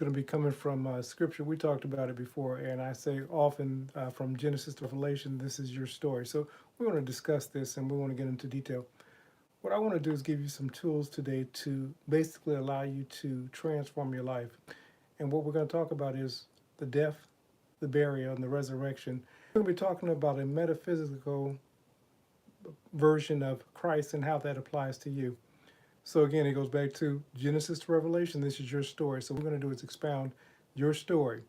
going to be coming from scripture. We talked about it before, and I say often from Genesis to Revelation, this is your story. So we want to discuss this and we want to get into detail. What I want to do is give you some tools today to basically allow you to transform your life. And what we're going to talk about is the death, the burial, and the resurrection. We're going to be talking about a metaphysical version of Christ and how that applies to you. So again, it goes back to Genesis to Revelation. This is your story. So what we're going to do is expound your story.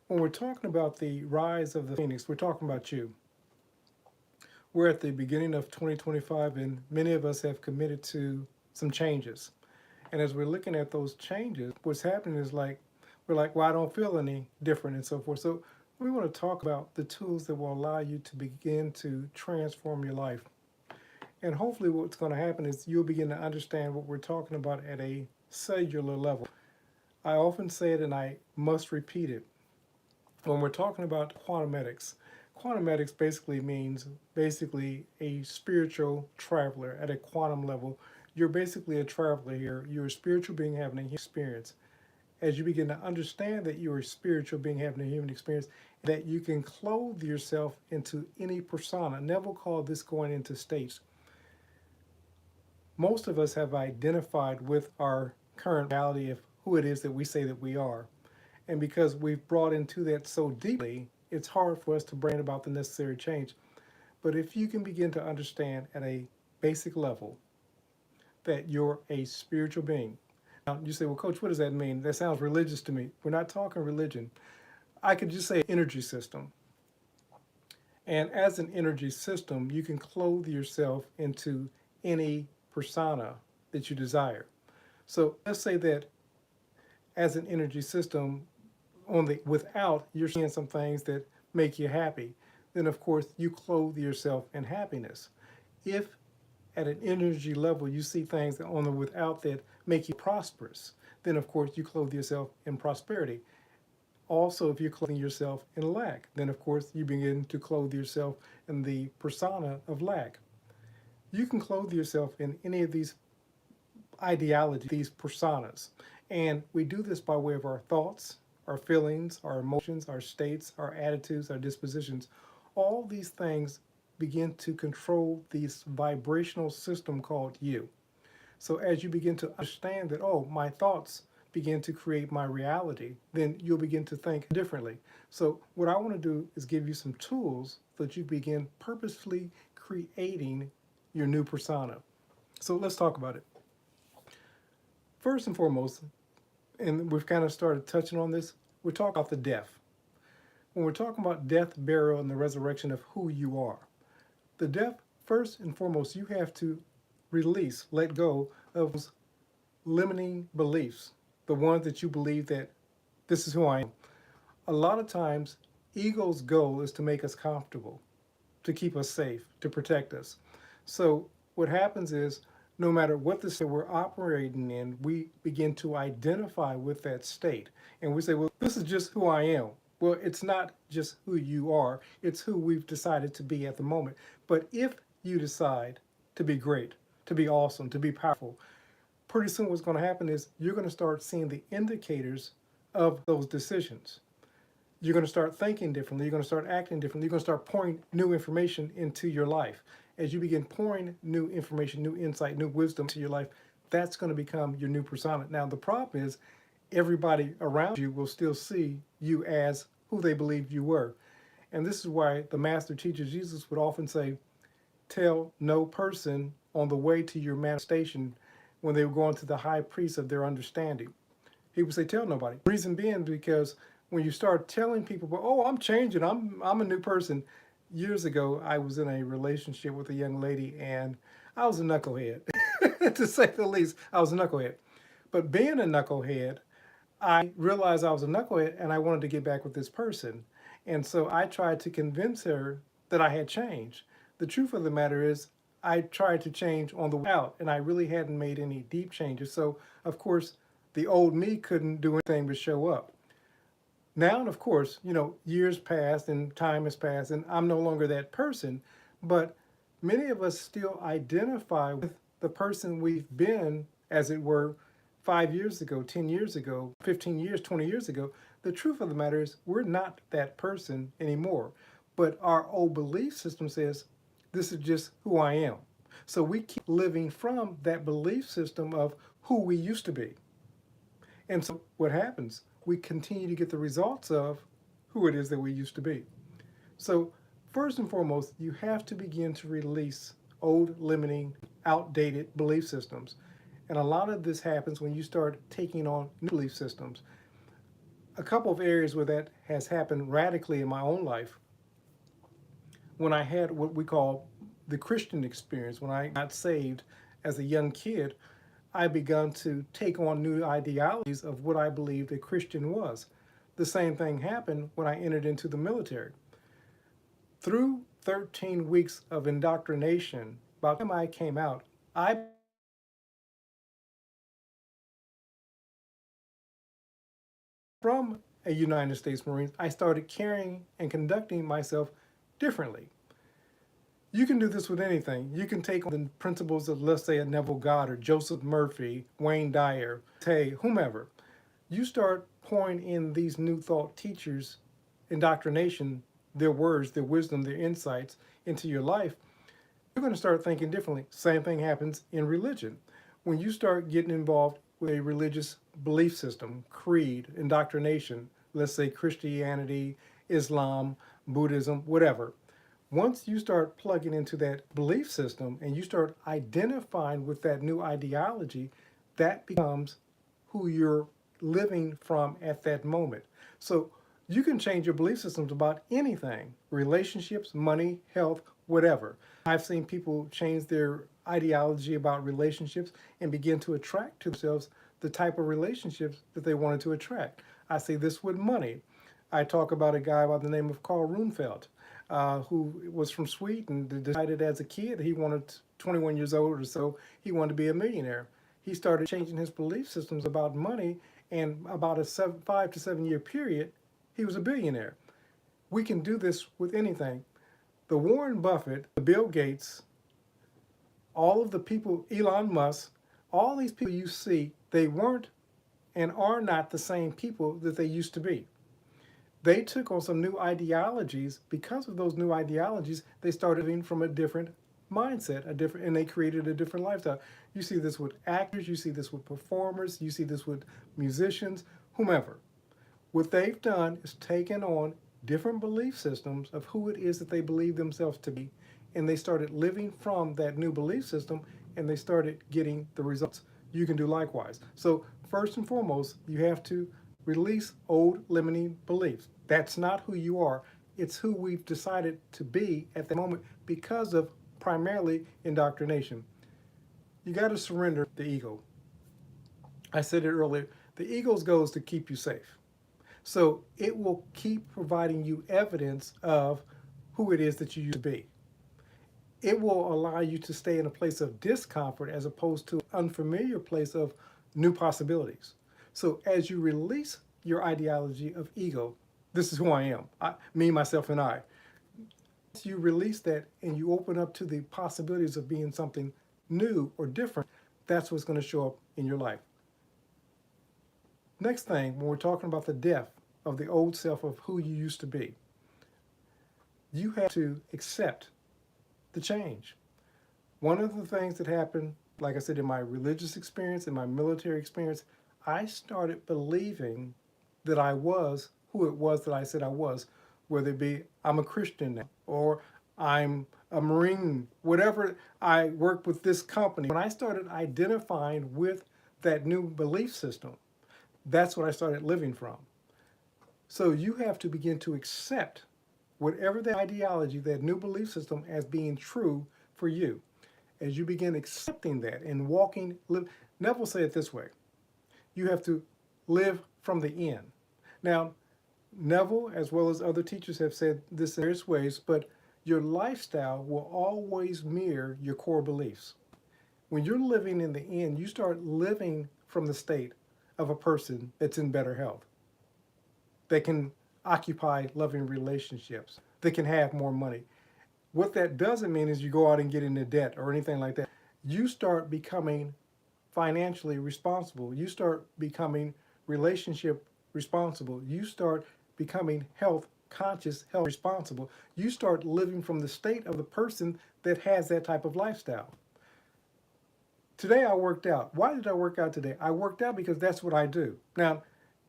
When we're talking about the rise of the phoenix, we're talking about you. We're at the beginning of 2025, and many of us have committed to some changes. And as we're looking at those changes, what's happening is we're like, well, I don't feel any different and so forth. So we want to talk about the tools that will allow you to begin to transform your life. And hopefully what's going to happen is you'll begin to understand what we're talking about at a cellular level. I often say it and I must repeat it. When we're talking about quantumetics basically means a spiritual traveler at a quantum level. You're basically a traveler here. You're a spiritual being having a human experience. As you begin to understand that you're a spiritual being having a human experience, that you can clothe yourself into any persona. Neville called this going into states. Most of us have identified with our current reality of who it is that we say that we are. And because we've brought into that so deeply, it's hard for us to bring about the necessary change. But if you can begin to understand at a basic level that you're a spiritual being. Now, you say, well, Coach, what does that mean? That sounds religious to me. We're not talking religion. I could just say energy system. And as an energy system, you can clothe yourself into any persona that you desire. So let's say that as an energy system, without, you're seeing some things that make you happy. Then of course you clothe yourself in happiness. If at an energy level you see things on the without that make you prosperous, then of course you clothe yourself in prosperity. Also, if you're clothing yourself in lack, then of course you begin to clothe yourself in the persona of lack. You can clothe yourself in any of these ideologies, these personas. And we do this by way of our thoughts, our feelings, our emotions, our states, our attitudes, our dispositions. All these things begin to control this vibrational system called you. So as you begin to understand that, oh, my thoughts begin to create my reality, then you'll begin to think differently. So what I want to do is give you some tools so that you begin purposefully creating your new persona. So let's talk about it. First and foremost, and we've kind of started touching on this, we're talking about the death. When we're talking about death, burial, and the resurrection of who you are, the death, first and foremost, you have to release, let go of those limiting beliefs, the ones that you believe that this is who I am. A lot of times, ego's goal is to make us comfortable, to keep us safe, to protect us. So what happens is, no matter what the state we're operating in, we begin to identify with that state. And we say, well, this is just who I am. Well, it's not just who you are, it's who we've decided to be at the moment. But if you decide to be great, to be awesome, to be powerful, pretty soon what's going to happen is you're going to start seeing the indicators of those decisions. You're going to start thinking differently. You're going to start acting differently. You're going to start pouring new information into your life. As you begin pouring new information, new insight, new wisdom to your life, that's going to become your new persona. Now, the problem is everybody around you will still see you as who they believed you were. And this is why the master teacher Jesus would often say, tell no person on the way to your manifestation when they were going to the high priest of their understanding. He would say, tell nobody. Reason being because when you start telling people, oh, I'm changing, I'm a new person. Years ago, I was in a relationship with a young lady and I was a knucklehead, to say the least. I was a knucklehead. But being a knucklehead, I realized I was a knucklehead and I wanted to get back with this person. And so I tried to convince her that I had changed. The truth of the matter is I tried to change on the way out and I really hadn't made any deep changes. So of course, the old me couldn't do anything but show up. Now, of course, years passed and time has passed and I'm no longer that person, but many of us still identify with the person we've been, as it were, 5 years ago, 10 years ago, 15 years, 20 years ago, the truth of the matter is we're not that person anymore. But our old belief system says, this is just who I am. So we keep living from that belief system of who we used to be. And so what happens? We continue to get the results of who it is that we used to be. So first and foremost, you have to begin to release old, limiting, outdated belief systems. And a lot of this happens when you start taking on new belief systems. A couple of areas where that has happened radically in my own life, when I had what we call the Christian experience, when I got saved as a young kid, I began to take on new ideologies of what I believed a Christian was. The same thing happened when I entered into the military. Through 13 weeks of indoctrination, by the time I came out, I from a United States Marine, I started carrying and conducting myself differently. You can do this with anything. You can take on the principles of, let's say, a Neville Goddard, Joseph Murphy, Wayne Dyer, Tay, whomever. You start pouring in these new thought teachers, indoctrination, their words, their wisdom, their insights into your life, you're going to start thinking differently. Same thing happens in religion. When you start getting involved with a religious belief system, creed, indoctrination, let's say Christianity, Islam, Buddhism, whatever, once you start plugging into that belief system and you start identifying with that new ideology, that becomes who you're living from at that moment. So you can change your belief systems about anything, relationships, money, health, whatever. I've seen people change their ideology about relationships and begin to attract to themselves the type of relationships that they wanted to attract. I see this with money. I talk about a guy by the name of Carl Runefeld, who was from Sweden, decided as a kid he wanted, 21 years old or so, he wanted to be a millionaire. He started changing his belief systems about money, and about a 5 to 7 year period, he was a billionaire. We can do this with anything. The Warren Buffett, the Bill Gates, all of the people, Elon Musk, all these people you see, they weren't and are not the same people that they used to be. They took on some new ideologies. Because of those new ideologies, they started living from a different mindset, and they created a different lifestyle. You see this with actors, you see this with performers, you see this with musicians, whomever. What they've done is taken on different belief systems of who it is that they believe themselves to be, and they started living from that new belief system, and they started getting the results. You can do likewise. So first and foremost, you have to release old limiting beliefs. That's not who you are. It's who we've decided to be at the moment because of primarily indoctrination. You got to surrender the ego. I said it earlier, the ego's goal is to keep you safe. So it will keep providing you evidence of who it is that you used to be. It will allow you to stay in a place of discomfort as opposed to an unfamiliar place of new possibilities. So as you release your ideology of ego, this is who I am, me, myself, and I. Once you release that and you open up to the possibilities of being something new or different, that's what's going to show up in your life. Next thing, when we're talking about the death of the old self of who you used to be, you have to accept the change. One of the things that happened, like I said, in my religious experience, in my military experience, I started believing that I was who it was that I said I was, whether it be I'm a Christian now, or I'm a Marine, whatever, I work with this company. When I started identifying with that new belief system, that's what I started living from. So you have to begin to accept whatever the ideology, that new belief system, as being true for you. As you begin accepting that and walking, Neville said it this way, you have to live from the in. Now, Neville, as well as other teachers, have said this in various ways, but your lifestyle will always mirror your core beliefs. When you're living in the in, you start living from the state of a person that's in better health, that can occupy loving relationships, that can have more money. What that doesn't mean is you go out and get into debt or anything like that. You start becoming financially responsible. You start becoming relationship responsible. You start becoming health conscious, health responsible. You start living from the state of the person that has that type of lifestyle. Today I worked out. Why did I work out today? I worked out because that's what I do. Now,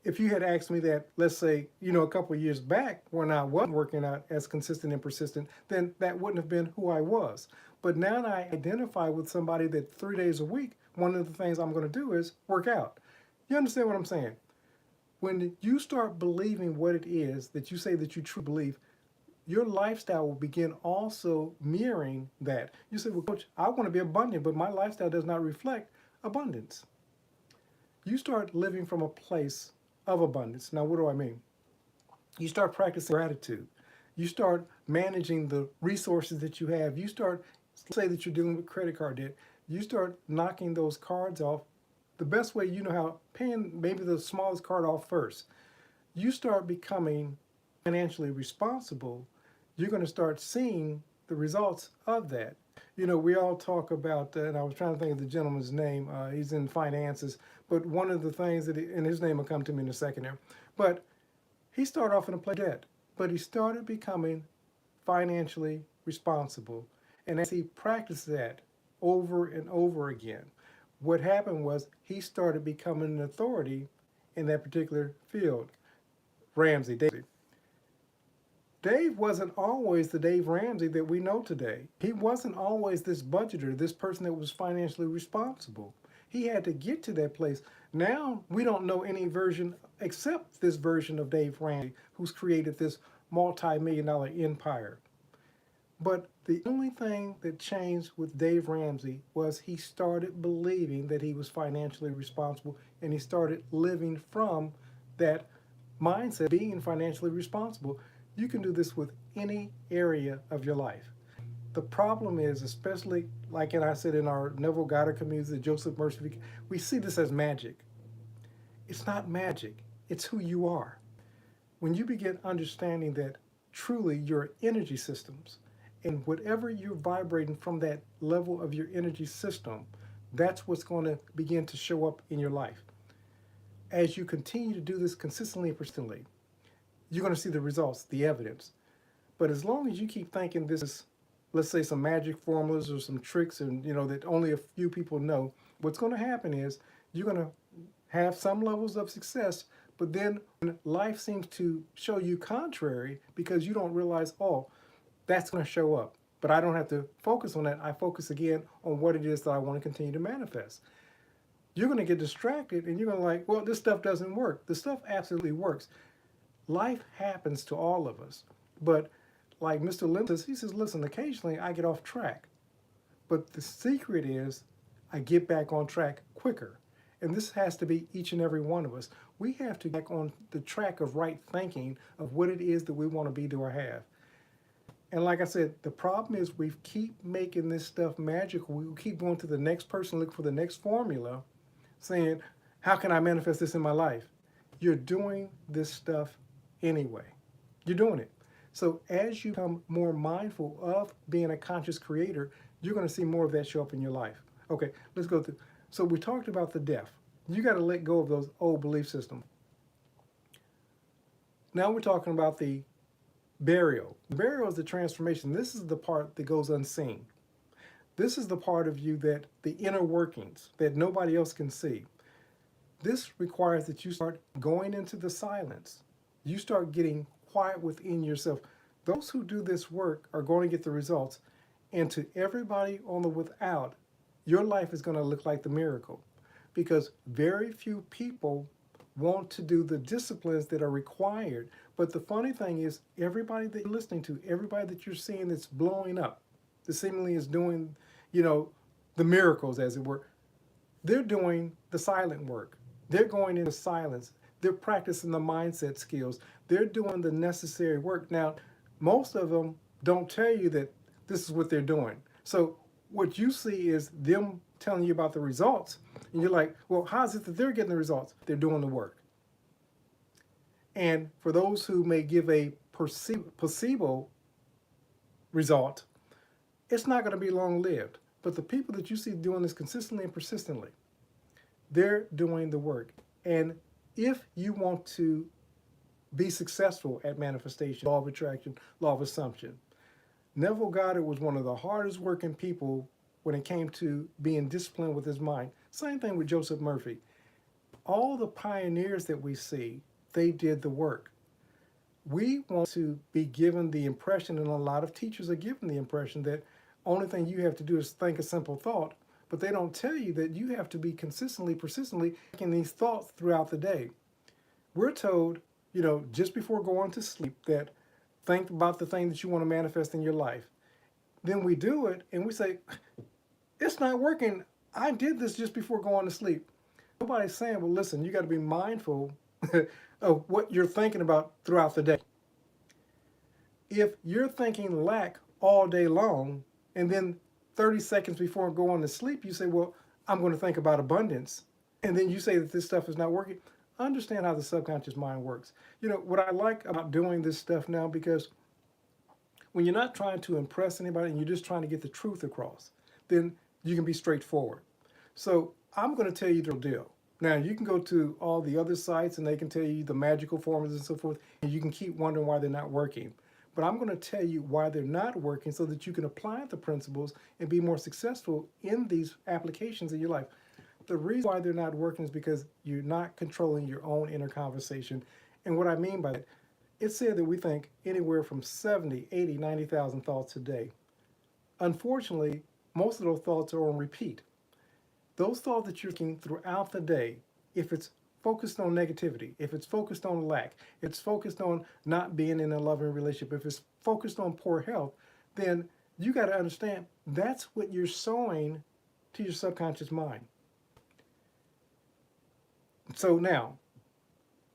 if you had asked me that, let's say, a couple of years back when I wasn't working out as consistent and persistent, then that wouldn't have been who I was. But now that I identify with somebody that 3 days a week, one of the things I'm going to do is work out. You understand what I'm saying? When you start believing what it is that you say that you truly believe, your lifestyle will begin also mirroring that. You say, well, coach, I want to be abundant, but my lifestyle does not reflect abundance. You start living from a place of abundance. Now, what do I mean? You start practicing gratitude. You start managing the resources that you have. You start, say that you're dealing with credit card debt. You start knocking those cards off. The best way you know how, paying maybe the smallest card off first. You start becoming financially responsible. You're going to start seeing the results of that. We all talk about, and I was trying to think of the gentleman's name. He's in finances, but one of the things and his name will come to me in a second here, but he started off in a place of debt, but he started becoming financially responsible. And as he practiced that over and over again, what happened was he started becoming an authority in that particular field. Dave wasn't always the Dave Ramsey that we know today. He wasn't always this budgeter, this person that was financially responsible. He had to get to that place. Now we don't know any version except this version of Dave Ramsey, who's created this multi-million-dollar empire. But the only thing that changed with Dave Ramsey was he started believing that he was financially responsible, and he started living from that mindset, being financially responsible. You can do this with any area of your life. The problem is, especially like I said in our Neville Goddard community, the Joseph Mercy, we see this as magic. It's not magic. It's who you are. When you begin understanding that truly your energy systems and whatever you're vibrating from that level of your energy system, that's what's going to begin to show up in your life. As you continue to do this consistently and persistently, you're going to see the results, the evidence. But as long as you keep thinking this is, let's say, some magic formulas or some tricks and that only a few people know, what's going to happen is you're going to have some levels of success, but then when life seems to show you contrary because you don't realize, oh, that's going to show up. But I don't have to focus on that. I focus again on what it is that I want to continue to manifest. You're going to get distracted and you're going to like, well, this stuff doesn't work. The stuff absolutely works. Life happens to all of us. But like Mr. Lim says, he says, listen, occasionally I get off track. But the secret is I get back on track quicker. And this has to be each and every one of us. We have to get back on the track of right thinking of what it is that we want to be, do, or have. And like I said, the problem is we keep making this stuff magical. We keep going to the next person, look for the next formula, saying, how can I manifest this in my life? You're doing this stuff anyway. You're doing it. So as you become more mindful of being a conscious creator, you're going to see more of that show up in your life. Okay, let's go through. So we talked about the death. You got to let go of those old belief systems. Now we're talking about the burial. Burial is the transformation. This is the part that goes unseen. This is the part of you that the inner workings that nobody else can see. This requires that you start going into the silence. You start getting quiet within yourself. Those who do this work are going to get the results. And to everybody on the without, your life is going to look like the miracle, because very few people want to do the disciplines that are required. But the funny thing is, everybody that you're listening to, everybody that you're seeing that's blowing up, that seemingly is doing, the miracles, as it were, they're doing the silent work. They're going into silence. They're practicing the mindset skills. They're doing the necessary work. Now, most of them don't tell you that this is what they're doing. So what you see is them telling you about the results. And you're like, well, how is it that they're getting the results? They're doing the work. And for those who may give a placebo result, it's not going to be long-lived. But the people that you see doing this consistently and persistently, They're doing the work. And if you want to be successful at manifestation, law of attraction, law of assumption, Neville Goddard was one of the hardest working people when it came to being disciplined with his mind. Same thing with Joseph Murphy. All the pioneers that we see, they did the work. We want to be given the impression, and a lot of teachers are given the impression, that only thing you have to do is think a simple thought, but they don't tell you that you have to be consistently, persistently thinking these thoughts throughout the day. We're told, just before going to sleep, that think about the thing that you want to manifest in your life. Then we do it and we say, it's not working. I did this just before going to sleep. Nobody's saying, well, listen, you got to be mindful of what you're thinking about throughout the day. If you're thinking lack all day long, and then 30 seconds before going to sleep, you say, well, I'm going to think about abundance, and then you say that this stuff is not working, understand how the subconscious mind works. What I like about doing this stuff now, because when you're not trying to impress anybody and you're just trying to get the truth across, then you can be straightforward. So I'm going to tell you the deal. Now, you can go to all the other sites and they can tell you the magical formulas and so forth, and you can keep wondering why they're not working. But I'm going to tell you why they're not working so that you can apply the principles and be more successful in these applications in your life. The reason why they're not working is because you're not controlling your own inner conversation. And what I mean by that, it's said that we think anywhere from 70, 80, 90,000 thoughts a day. Unfortunately, most of those thoughts are on repeat. Those thoughts that you're thinking throughout the day, if it's focused on negativity, if it's focused on lack, if it's focused on not being in a loving relationship, if it's focused on poor health, then you got to understand that's what you're sowing to your subconscious mind. So now,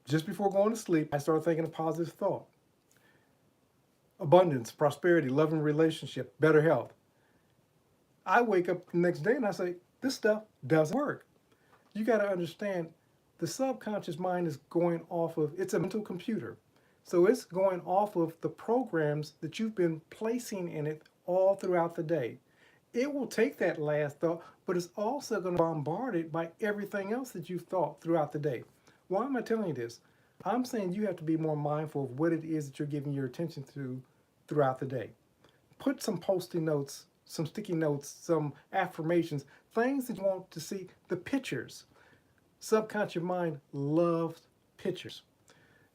just before going to sleep, I started thinking a positive thought. Abundance, prosperity, loving relationship, better health. I wake up the next day and I say, this stuff doesn't work. You got to understand the subconscious mind is going off of, it's a mental computer. So it's going off of the programs that you've been placing in it all throughout the day. It will take that last thought, but it's also going to bombard it by everything else that you've thought throughout the day. Why am I telling you this? I'm saying you have to be more mindful of what it is that you're giving your attention to throughout the day. Put some post-it notes, some sticky notes, some affirmations, things that you want to see, the pictures. Subconscious mind loves pictures.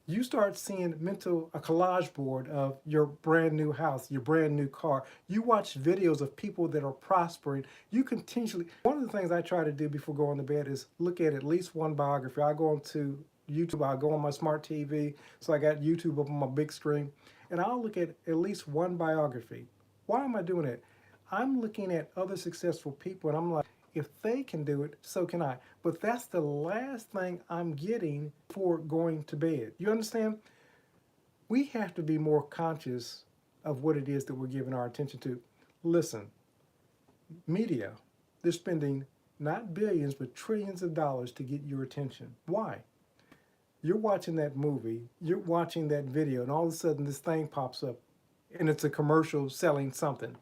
You start seeing a collage board of your brand new house, your brand new car. You watch videos of people that are prospering. You continually, one of the things I try to do before going to bed is look at least one biography. I go onto YouTube, I go on my smart TV, so I got YouTube up on my big screen, and I'll look at least one biography. Why am I doing it? I'm looking at other successful people and I'm like, if they can do it, so can I. But that's the last thing I'm getting before going to bed. You understand? We have to be more conscious of what it is that we're giving our attention to. Listen, media, they're spending not billions, but trillions of dollars to get your attention. Why? You're watching that movie, you're watching that video, and all of a sudden this thing pops up and it's a commercial selling something.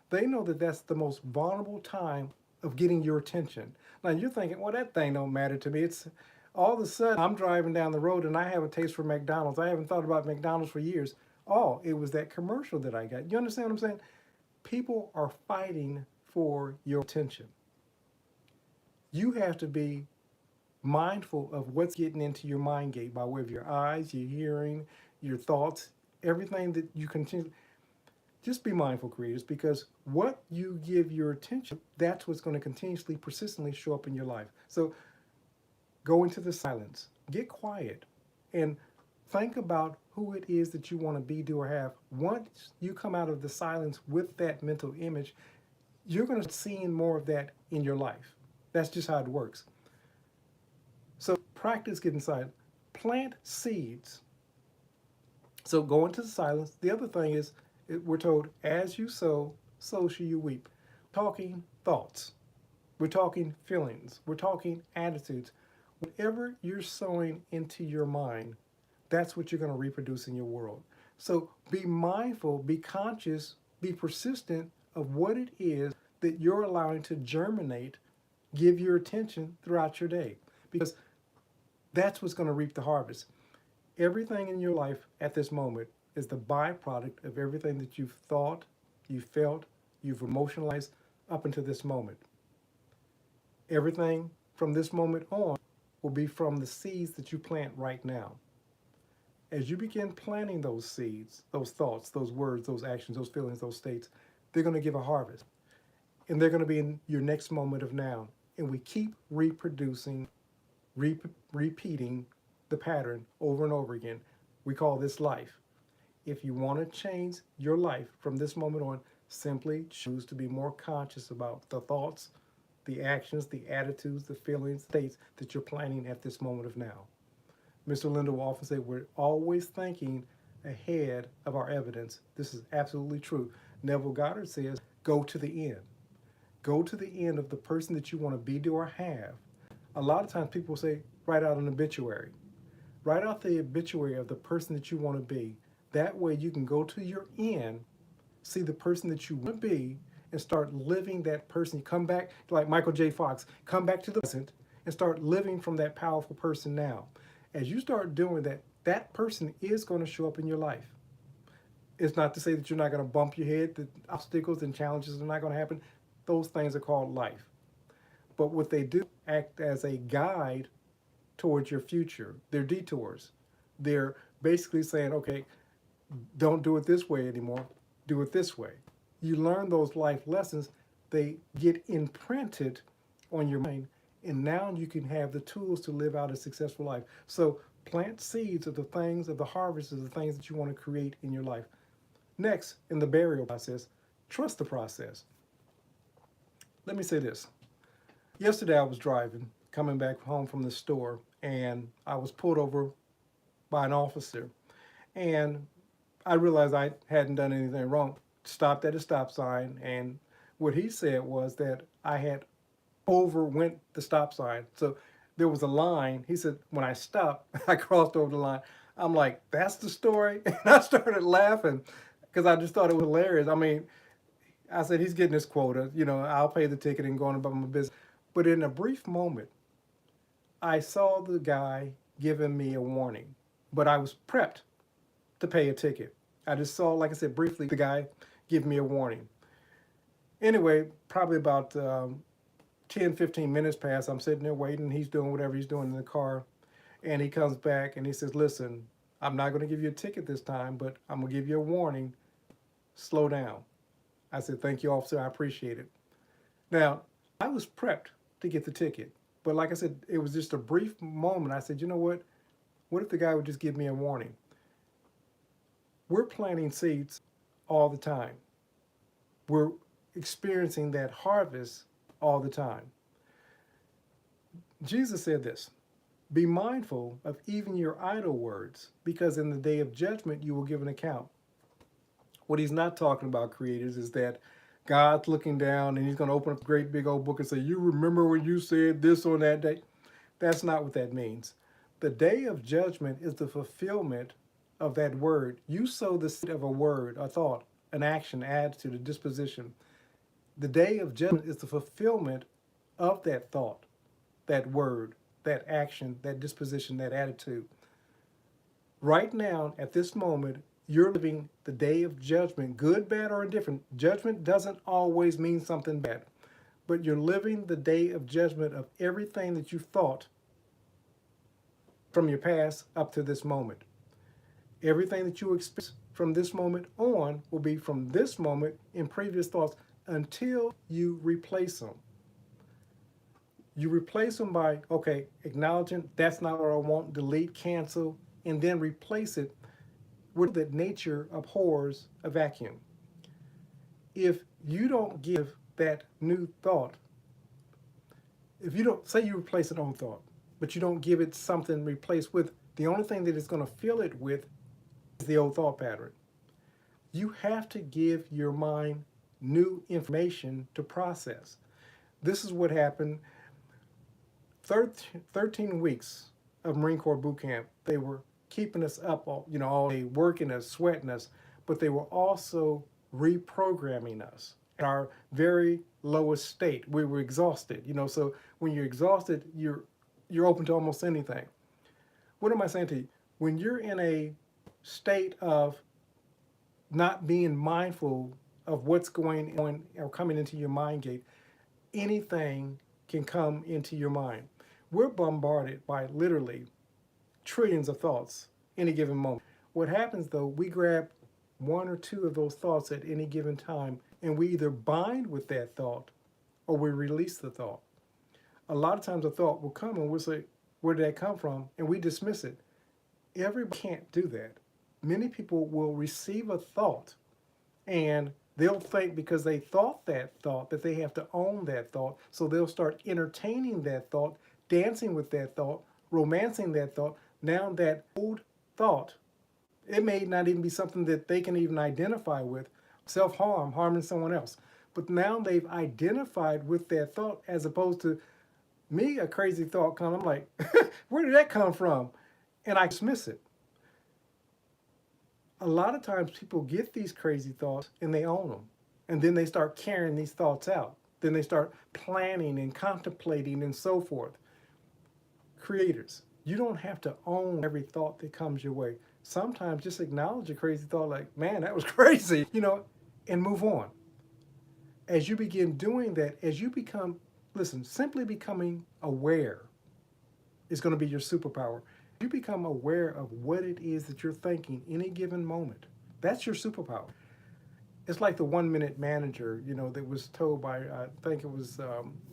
They know that that's the most vulnerable time of getting your attention. Now you're thinking, well, that thing don't matter to me. It's all of a sudden I'm driving down the road and I have a taste for McDonald's. I haven't thought about McDonald's for years. Oh, it was that commercial that I got. You understand what I'm saying? People are fighting for your attention. You have to be mindful of what's getting into your mind gate by way of your eyes, your hearing, your thoughts, everything that you continue. Just be mindful, creators, because what you give your attention, that's what's going to continuously, persistently show up in your life. So go into the silence, get quiet, and think about who it is that you want to be, do, or have. Once you come out of the silence with that mental image, you're going to see more of that in your life. That's just how it works. So practice getting silent. Plant seeds. So go into the silence. The other thing is, we're told, as you sow, so shall you reap. Talking thoughts. We're talking feelings. We're talking attitudes. Whatever you're sowing into your mind, that's what you're going to reproduce in your world. So be mindful, be conscious, be persistent of what it is that you're allowing to germinate give your attention throughout your day, because that's what's going to reap the harvest. Everything in your life at this moment is the byproduct of everything that you've thought, you felt, you've emotionalized up until this moment. Everything from this moment on will be from the seeds that you plant right now. As you begin planting those seeds, those thoughts, those words, those actions, those feelings, those states, they're going to give a harvest. And they're going to be in your next moment of now. And we keep reproducing, repeating the pattern over and over again. We call this life. If you want to change your life from this moment on, simply choose to be more conscious about the thoughts, the actions, the attitudes, the feelings, states that you're planning at this moment of now. Mr. Linder will often say we're always thinking ahead of our evidence. This is absolutely true. Neville Goddard says, go to the end. Go to the end of the person that you want to be, do, or have. A lot of times people say, write out an obituary. Write out the obituary of the person that you want to be. That way you can go to your end, see the person that you want to be, and start living that person. Come back, like Michael J. Fox, come back to the present and start living from that powerful person now. As you start doing that, that person is going to show up in your life. It's not to say that you're not going to bump your head, that obstacles and challenges are not going to happen. Those things are called life. But what they do, act as a guide towards your future. They're detours. They're basically saying, okay, don't do it this way anymore. Do it this way. You learn those life lessons. They get imprinted on your mind, and now you can have the tools to live out a successful life. So plant seeds of the things, of the harvest of the things that you want to create in your life. Next, in the burial process, trust the process. Let me say this. Yesterday I was driving, coming back home from the store, and I was pulled over by an officer. And I realized I hadn't done anything wrong. Stopped at a stop sign, and what he said was that I had overwent the stop sign. So there was a line. He said, when I stopped, I crossed over the line. I'm like, that's the story? And I started laughing because I just thought it was hilarious. I mean, I said, he's getting his quota. You know, I'll pay the ticket and go on about my business. But in a brief moment, I saw the guy giving me a warning, but I was prepped to pay a ticket. I just saw, like I said, briefly, the guy give me a warning. Anyway, probably about 10, 15 minutes pass. I'm sitting there waiting. He's doing whatever he's doing in the car. And he comes back and he says, listen, I'm not going to give you a ticket this time, but I'm going to give you a warning. Slow down. I said, thank you, officer. I appreciate it. Now, I was prepped to get the ticket. But like I said, it was just a brief moment. I said, you know what? What if the guy would just give me a warning? We're planting seeds all the time. We're experiencing that harvest all the time. Jesus said this, be mindful of even your idle words, because in the day of judgment you will give an account. What he's not talking about, creators, is that God's looking down and he's going to open up a great big old book and say, you remember when you said this on that day? That's not what that means. The day of judgment is the fulfillment of that word. You sow the seed of a word, a thought, an action, attitude, a disposition. The day of judgment is the fulfillment of that thought, that word, that action, that disposition, that attitude. Right now, at this moment, you're living the day of judgment, good, bad, or indifferent. Judgment doesn't always mean something bad, but you're living the day of judgment of everything that you thought from your past up to this moment. Everything that you experience from this moment on will be from this moment in previous thoughts until you replace them. You replace them by, okay, acknowledging that's not what I want, delete, cancel, and then replace it with that nature abhors a vacuum. If you don't give that new thought, if you don't, say you replace an old thought, but you don't give it something replaced with, the only thing that it's going to fill it with is the old thought pattern. You have to give your mind new information to process. This is what happened. 13 weeks of Marine Corps boot camp, they were keeping us up all day, working us, sweating us, but they were also reprogramming us. at our very lowest state. We were exhausted, so when you're exhausted, you're open to almost anything. What am I saying to you? When you're in a state of not being mindful of what's going on or coming into your mind gate, anything can come into your mind. We're bombarded by literally trillions of thoughts any given moment. What happens though, we grab one or two of those thoughts at any given time, and we either bind with that thought or we release the thought. A lot of times a thought will come and we'll say, where did that come from? And we dismiss it. Everybody can't do that. Many people will receive a thought and they'll think because they thought that they have to own that thought. So they'll start entertaining that thought, dancing with that thought, romancing that thought. Now that old thought, it may not even be something that they can even identify with, self-harm, harming someone else. But now they've identified with that thought, as opposed to me, a crazy thought comes, I'm like, where did that come from? And I dismiss it. A lot of times people get these crazy thoughts and they own them. And then they start carrying these thoughts out. Then they start planning and contemplating and so forth. Creators, you don't have to own every thought that comes your way. Sometimes just acknowledge a crazy thought like, man, that was crazy, and move on. As you begin doing that, as you become, listen, simply becoming aware is going to be your superpower. You become aware of what it is that you're thinking any given moment. That's your superpower. It's like the 1 Minute Manager, that was told by, I think it was,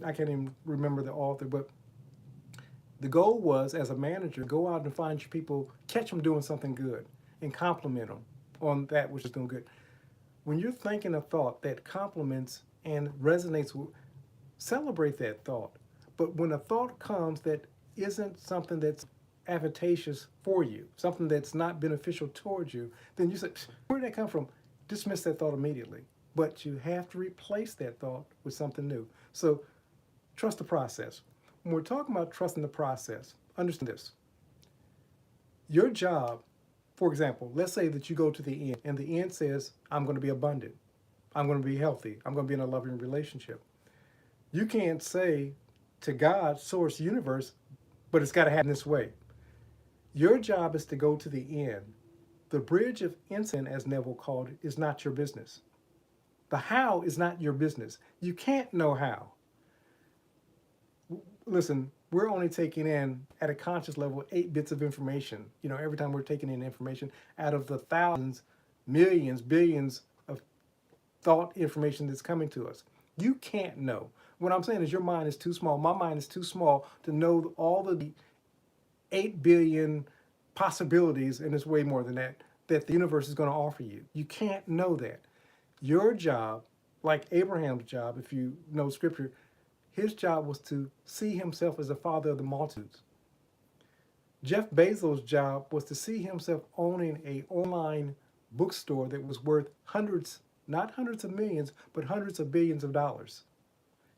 I can't even remember the author, but the goal was, as a manager, go out and find your people, catch them doing something good, and compliment them on that which is doing good. When you're thinking a thought that compliments and resonates with, celebrate that thought. But when a thought comes that isn't something that's advantageous for you, something that's not beneficial towards you, then you say, where did that come from? Dismiss that thought immediately. But you have to replace that thought with something new. So trust the process. When we're talking about trusting the process, understand this. Your job, for example, let's say that you go to the end and the end says, I'm going to be abundant. I'm going to be healthy. I'm going to be in a loving relationship. You can't say to God, source, universe, but it's got to happen this way. Your job is to go to the end. The bridge of incident, as Neville called it, is not your business. The how is not your business. You can't know how. Listen, we're only taking in, at a conscious level, 8 bits of information. Every time we're taking in information out of the thousands, millions, billions of thought information that's coming to us. You can't know. What I'm saying is your mind is too small. My mind is too small to know all the 8 billion possibilities, and it's way more than that the universe is going to offer you. You can't know that. Your job, like Abraham's job, if you know scripture, his job was to see himself as the father of the multitudes. Jeff Bezos' job was to see himself owning an online bookstore that was worth hundreds, not hundreds of millions, but hundreds of billions of dollars.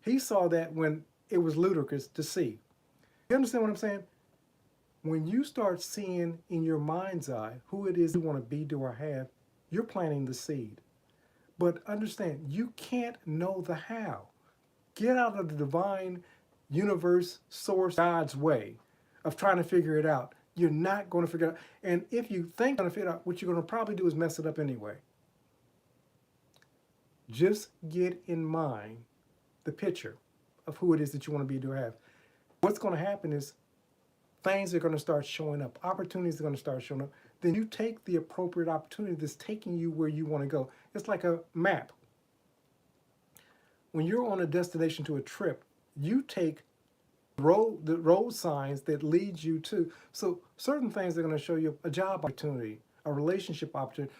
He saw that when it was ludicrous to see. You understand what I'm saying? When you start seeing in your mind's eye who it is you want to be, do, or have, you're planting the seed. But understand, you can't know the how. Get out of the divine universe, source, God's way of trying to figure it out. You're not going to figure it out. And if you think you're going to figure it out, what you're going to probably do is mess it up anyway. Just get in mind the picture of who it is that you want to be, do, or have. What's going to happen is things are going to start showing up. Opportunities are going to start showing up. Then you take the appropriate opportunity that's taking you where you want to go. It's like a map. When you're on a destination to a trip, you take the road signs that lead you to. So certain things are going to show you a job opportunity, a relationship opportunity,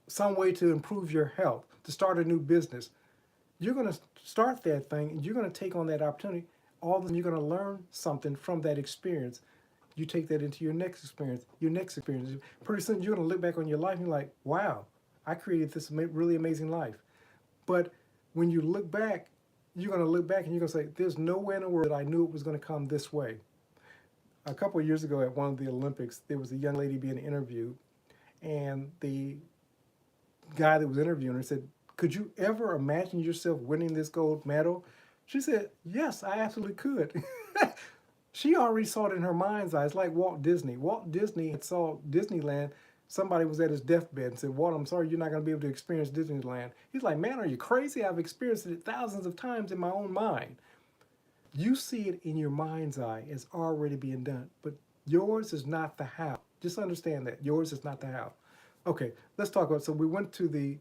some way to improve your health, to start a new business. You're going to start that thing and you're going to take on that opportunity. All of a sudden, you're going to learn something from that experience. You take that into your next experience, Pretty soon, you're going to look back on your life and you're like, wow, I created this really amazing life. But when you look back, you're going to look back and you're going to say, there's no way in the world that I knew it was going to come this way. A couple of years ago at one of the Olympics, there was a young lady being interviewed, and the guy that was interviewing her said, Could you ever imagine yourself winning this gold medal? She said, yes, I absolutely could. She already saw it in her mind's eye. It's like Walt Disney. Walt Disney had saw Disneyland. Somebody was at his deathbed and said, Walt, I'm sorry you're not going to be able to experience Disneyland. He's like, man, are you crazy? I've experienced it thousands of times in my own mind. You see it in your mind's eye as already being done, but yours is not the how. Just understand that. Yours is not the how. Okay, let's talk about, so we went to the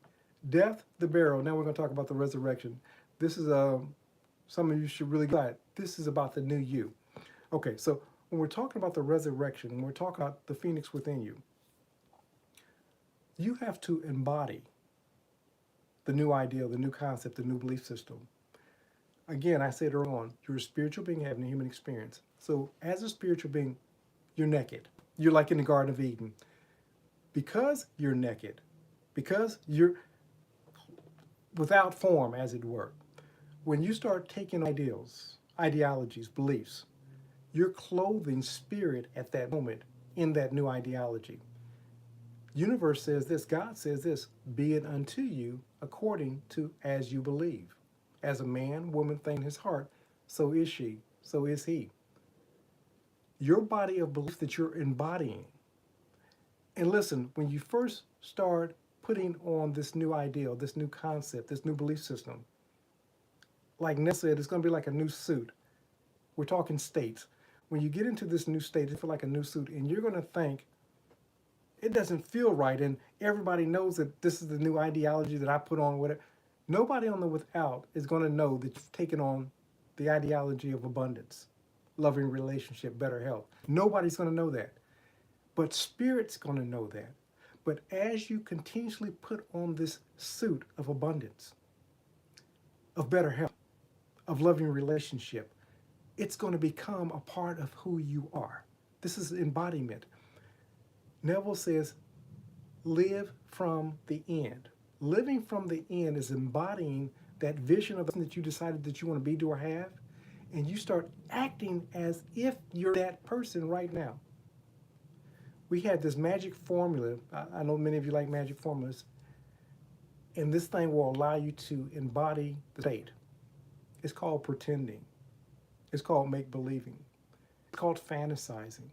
death, the burial. Now we're going to talk about the resurrection. This is, some of you should really get it. This is about the new you. Okay, so when we're talking about the resurrection, when we're talking about the phoenix within you, you have to embody the new ideal, the new concept, the new belief system. Again, I said earlier on, you're a spiritual being having a human experience. So as a spiritual being, you're naked. You're like in the Garden of Eden. Because you're naked, because you're without form, as it were, when you start taking ideals, ideologies, beliefs, you're clothing spirit at that moment in that new ideology. Universe says this, God says this, be it unto you according to as you believe. As a man, woman think in his heart, so is she, so is he. Your body of belief that you're embodying. And listen, when you first start putting on this new ideal, this new concept, this new belief system, like Ness said, it's going to be like a new suit. We're talking states. When you get into this new state, it feels like a new suit, and you're going to think, it doesn't feel right, and everybody knows that this is the new ideology that I put on, whatever. Nobody on the without is going to know that you've taken on the ideology of abundance, loving relationship, better health. Nobody's going to know that. But spirit's going to know that. But as you continuously put on this suit of abundance, of better health, of loving relationship, it's going to become a part of who you are. This is embodiment. Neville says, live from the end. Living from the end is embodying that vision of the thing that you decided that you want to be, do, or have, and you start acting as if you're that person right now. We had this magic formula. I know many of you like magic formulas, and this thing will allow you to embody the state. It's called pretending. It's called make-believing. It's called fantasizing.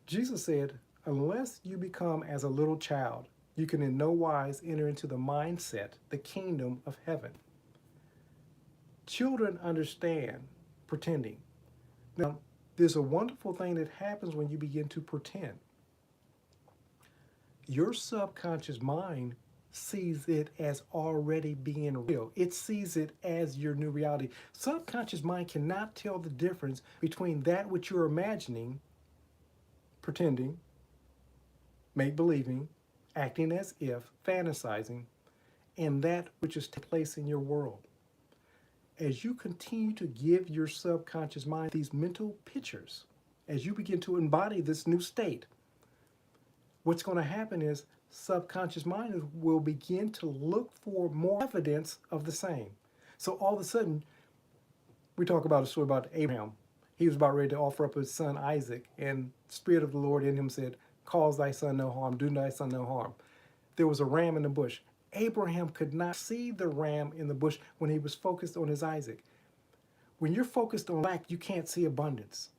Jesus said, unless you become as a little child, you can in no wise enter into the mindset, the kingdom of heaven. Children understand pretending. Now, there's a wonderful thing that happens when you begin to pretend. Your subconscious mind sees it as already being real. It sees it as your new reality. Subconscious mind cannot tell the difference between that which you're imagining, pretending, make-believing, acting as if, fantasizing, and that which is taking place in your world. As you continue to give your subconscious mind these mental pictures, as you begin to embody this new state, what's going to happen is subconscious mind will begin to look for more evidence of the same. So all of a sudden, we talk about a story about Abraham. He was about ready to offer up his son Isaac, and the Spirit of the Lord in him said, cause thy son no harm, do thy son no harm. There was a ram in the bush. Abraham could not see the ram in the bush when he was focused on his Isaac. When you're focused on lack, you can't see abundance.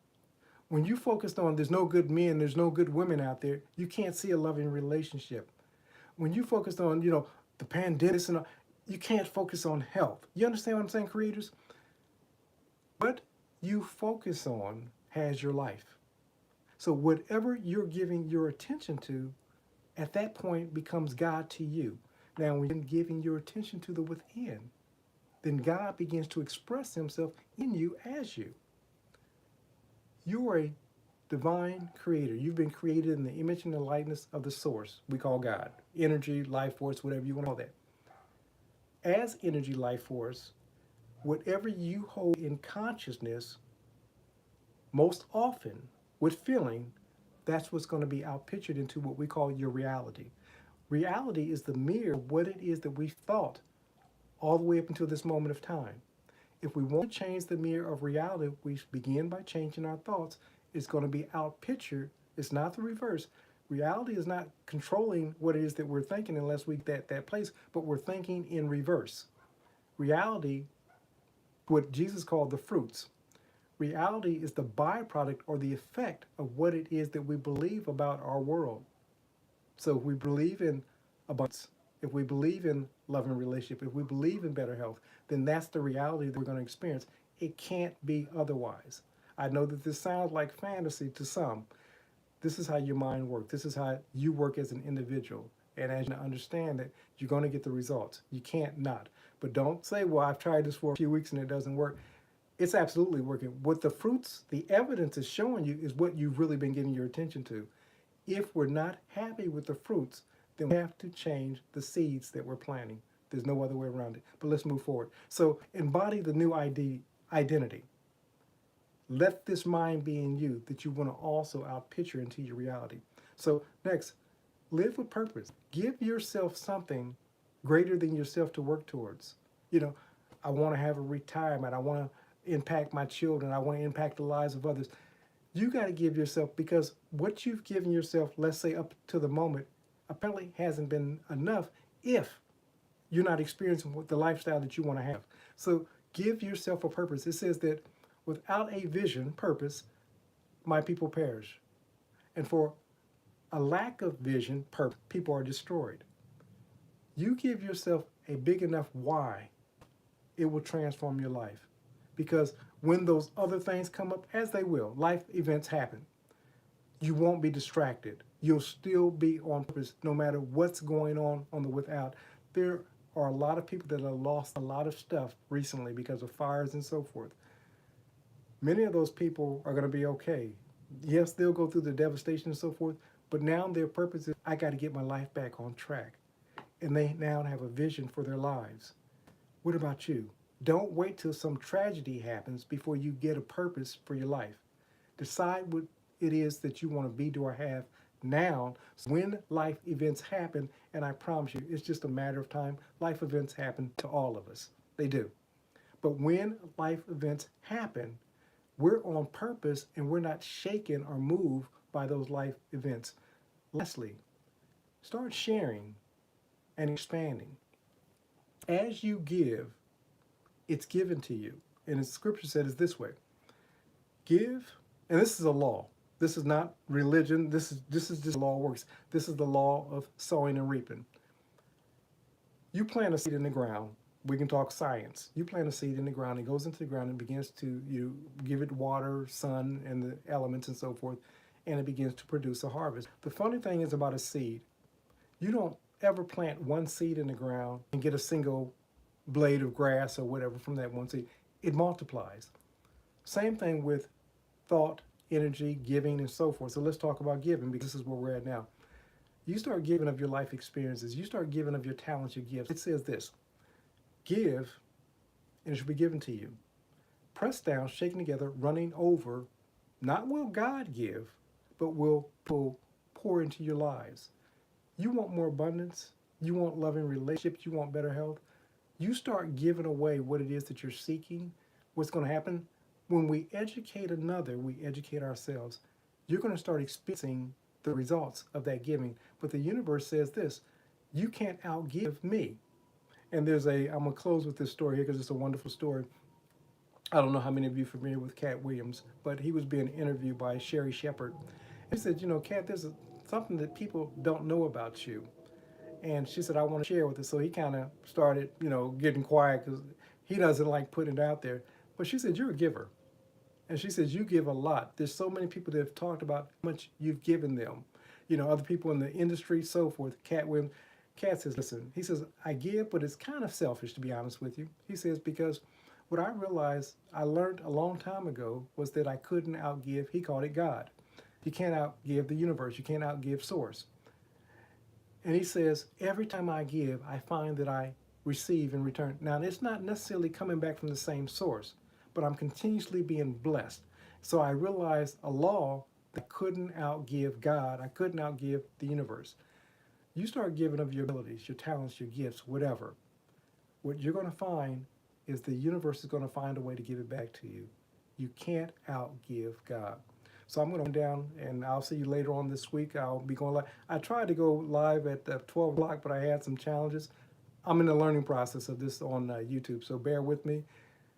When you focused on there's no good men, there's no good women out there, you can't see a loving relationship. When you focused on, the pandemic, and all, you can't focus on health. You understand what I'm saying, creators? What you focus on has your life. So whatever you're giving your attention to, at that point becomes God to you. Now, when you're giving your attention to the within, then God begins to express himself in you as you. You're a divine creator. You've been created in the image and the likeness of the source we call God. Energy, life force, whatever you want to call that. As energy, life force, whatever you hold in consciousness, most often with feeling, that's what's going to be outpictured into what we call your reality. Reality is the mirror of what it is that we thought all the way up until this moment of time. If we want to change the mirror of reality, we begin by changing our thoughts. It's going to be outpictured. It's not the reverse. Reality is not controlling what it is that we're thinking unless we get that place, but we're thinking in reverse. Reality, what Jesus called the fruits, reality is the byproduct or the effect of what it is that we believe about our world. So if we believe in abundance, if we believe in love and relationship, if we believe in better health, then that's the reality that we're going to experience. It can't be otherwise. I know that this sounds like fantasy to some. This is how your mind works. This is how you work as an individual. And as you understand that you're going to get the results. You can't not. But don't say, well, I've tried this for a few weeks and it doesn't work. It's absolutely working. What the fruits, the evidence is showing you is what you've really been giving your attention to. If we're not happy with the fruits, then we have to change the seeds that we're planting. There's no other way around it. But let's move forward. So embody the new identity. Let this mind be in you that you want to also outpicture into your reality. So next, live with purpose. Give yourself something greater than yourself to work towards. You know, I want to have a retirement. I want to impact my children. I want to impact the lives of others. You got to give yourself, because what you've given yourself, let's say up to the moment, apparently hasn't been enough if you're not experiencing the lifestyle that you want to have. So give yourself a purpose. It says that without a vision, purpose, my people perish. And for a lack of vision, purpose, people are destroyed. You give yourself a big enough why, it will transform your life. Because when those other things come up, as they will, life events happen, you won't be distracted. You'll still be on purpose no matter what's going on the without. There are a lot of people that have lost a lot of stuff recently because of fires and so forth. Many of those people are going to be okay. Yes, they'll go through the devastation and so forth, but now their purpose is, I got to get my life back on track. And they now have a vision for their lives. What about you? Don't wait till some tragedy happens before you get a purpose for your life. Decide what it is that you want to be, do, or have now. So when life events happen, and I promise you, it's just a matter of time. Life events happen to all of us. They do. But when life events happen, we're on purpose and we're not shaken or moved by those life events. Lastly, start sharing and expanding. As you give, it's given to you. And the scripture said it's this way. Give, and this is a law. This is not religion. This is just law works. This is the law of sowing and reaping. You plant a seed in the ground. We can talk science. You plant a seed in the ground, it goes into the ground and begins to, you give it water, sun, and the elements and so forth, and it begins to produce a harvest. The funny thing is about a seed, you don't ever plant one seed in the ground and get a single blade of grass or whatever from that one seed. It multiplies. Same thing with thought, energy, giving, and so forth. So let's talk about giving, because this is where we're at now. You start giving of your life experiences. You start giving of your talents, your gifts. It says this, give, and it shall be given to you. Pressed down, shaken together, running over, not will God give, but will pour into your lives. You want more abundance? You want loving relationships? You want better health? You start giving away what it is that you're seeking. What's going to happen? When we educate another, we educate ourselves. You're going to start experiencing the results of that giving. But the universe says this, you can't outgive me. And I'm going to close with this story here because it's a wonderful story. I don't know how many of you are familiar with Cat Williams, but he was being interviewed by Sherry Shepherd. He said, Cat, there's something that people don't know about you. And she said, I want to share with us. So he kind of started, getting quiet because he doesn't like putting it out there. But she said, you're a giver. And she says, you give a lot. There's so many people that have talked about how much you've given them. Other people in the industry, so forth. Cat Williams. Cat says, listen, he says, I give, but it's kind of selfish, to be honest with you. He says, because what I realized, I learned a long time ago, was that I couldn't outgive, he called it God. You can't outgive the universe. You can't outgive source. And he says, every time I give, I find that I receive in return. Now, it's not necessarily coming back from the same source, but I'm continuously being blessed. So I realized a law that I couldn't outgive God. I couldn't outgive the universe. You start giving of your abilities, your talents, your gifts, whatever. What you're going to find is the universe is going to find a way to give it back to you. You can't outgive God. So I'm going to wind down, and I'll see you later on this week. I'll be going live. I tried to go live at 12 o'clock, but I had some challenges. I'm in the learning process of this on YouTube, so bear with me.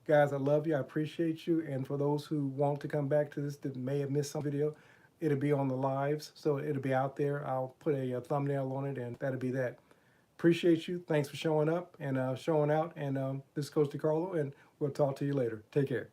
Guys, I love you. I appreciate you. And for those who want to come back to this that may have missed some video, it'll be on the lives, so it'll be out there. I'll put a thumbnail on it, and that'll be that. Appreciate you. Thanks for showing up and showing out. And this is Coach DeCarlo, and we'll talk to you later. Take care.